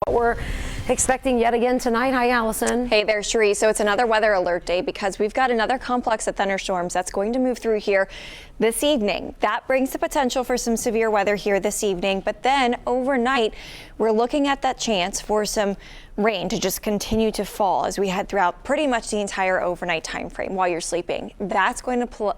What we're expecting yet again tonight. Hi, Allison. Hey there, Cherie. So it's another weather alert day because we've got another complex of thunderstorms that's going to move through here this evening. That brings the potential for some severe weather here this evening. But then overnight, we're looking at that chance for some rain to just continue to fall as we head throughout pretty much the entire overnight time frame while you're sleeping. That's going to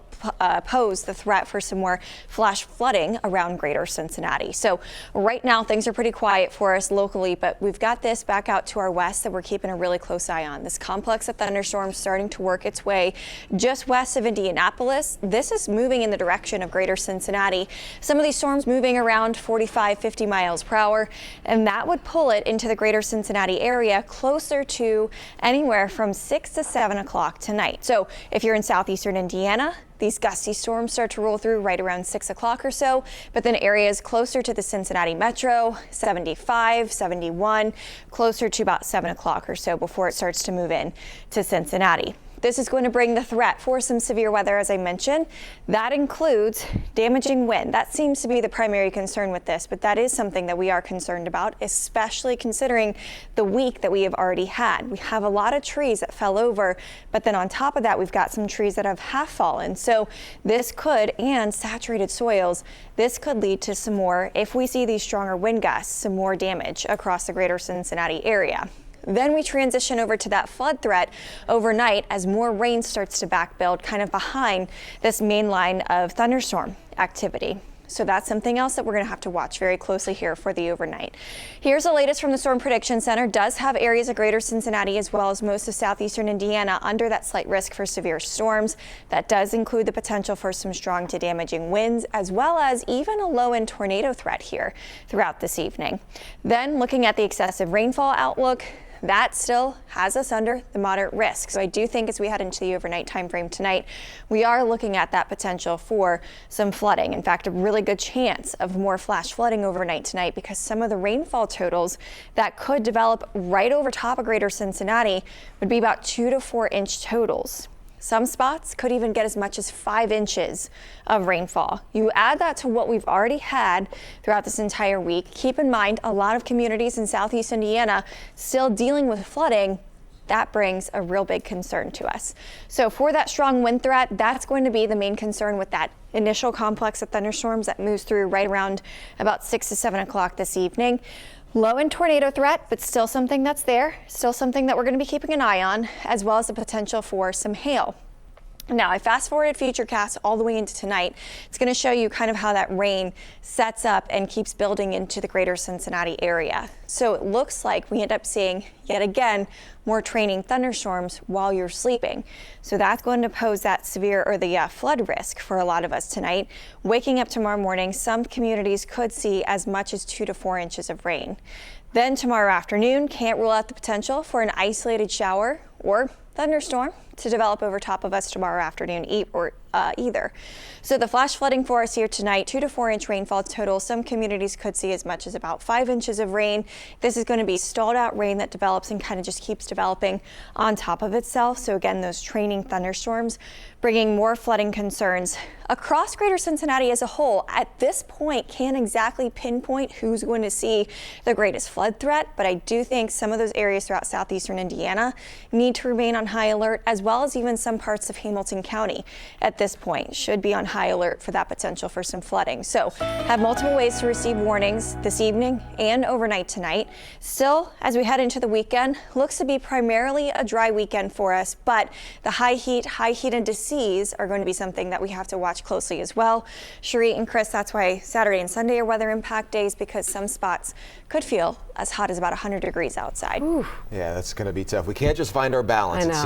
pose the threat for some more flash flooding around Greater Cincinnati. So right now things are pretty quiet for us locally, but we've got this back out to our west that we're keeping a really close eye on. This complex of thunderstorms starting to work its way just west of Indianapolis. This is moving in the direction of Greater Cincinnati. Some of these storms moving around 45, 50 miles per hour, and that would pull it into the Greater Cincinnati area closer to anywhere from 6 to 7 o'clock tonight. So if you're in southeastern Indiana, these gusty storms start to roll through right around 6 o'clock or so, but then areas closer to the Cincinnati metro, 75, 71, closer to about 7 o'clock or so before it starts to move in to Cincinnati. This is going to bring the threat for some severe weather, as I mentioned. That includes damaging wind. That seems to be the primary concern with this, but that is something that we are concerned about, especially considering the week that we have already had. We have a lot of trees that fell over, but then on top of that, we've got some trees that have half fallen. So this could, and saturated soils, this could lead to some more, if we see these stronger wind gusts, some more damage across the Greater Cincinnati area. Then we transition over to that flood threat overnight as more rain starts to backbuild kind of behind this main line of thunderstorm activity. So that's something else that we're going to have to watch very closely here for the overnight. Here's the latest from the Storm Prediction Center. Does have areas of Greater Cincinnati as well as most of southeastern Indiana under that slight risk for severe storms. That does include the potential for some strong to damaging winds as well as even a low-end tornado threat here throughout this evening. Then looking at the excessive rainfall outlook, that still has us under the moderate risk. So I do think as we head into the overnight time frame tonight, we are looking at that potential for some flooding. In fact, a really good chance of more flash flooding overnight tonight because some of the rainfall totals that could develop right over top of Greater Cincinnati would be about 2 to 4 inch totals. Some spots could even get as much as 5 inches of rainfall. You add that to what we've already had throughout this entire week. Keep in mind, a lot of communities in southeast Indiana still dealing with flooding. That brings a real big concern to us. So for that strong wind threat, that's going to be the main concern with that initial complex of thunderstorms that moves through right around about 6 to 7 o'clock this evening. Low end tornado threat, but still something that's there, still something that we're going to be keeping an eye on, as well as the potential for some hail. Now, I fast forwarded Futurecast all the way into tonight. It's going to show you kind of how that rain sets up and keeps building into the Greater Cincinnati area. So it looks like we end up seeing, yet again, more training thunderstorms while you're sleeping. So that's going to pose that severe or the flood risk for a lot of us tonight. Waking up tomorrow morning, some communities could see as much as 2 to 4 inches of rain. Then tomorrow afternoon, can't rule out the potential for an isolated shower or thunderstorm to develop over top of us tomorrow afternoon either. So the flash flooding for us here tonight, 2 to 4 inch rainfall total. Some communities could see as much as about 5 inches of rain. This is going to be stalled out rain that develops and kind of just keeps developing on top of itself. So again, those training thunderstorms bringing more flooding concerns across Greater Cincinnati as a whole. At this point, can't exactly pinpoint who's going to see the greatest flood threat, but I do think some of those areas throughout southeastern Indiana need to remain on high alert, as well as even some parts of Hamilton County at this point should be on high alert for that potential for some flooding. So have multiple ways to receive warnings this evening and overnight tonight. Still, as we head into the weekend, looks to be primarily a dry weekend for us, but the high heat and seas are going to be something that we have to watch closely as well. Cherie and Chris, that's why Saturday and Sunday are weather impact days, because some spots could feel as hot as about 100 degrees outside. Yeah, that's going to be tough. We can't just find our balance. I know.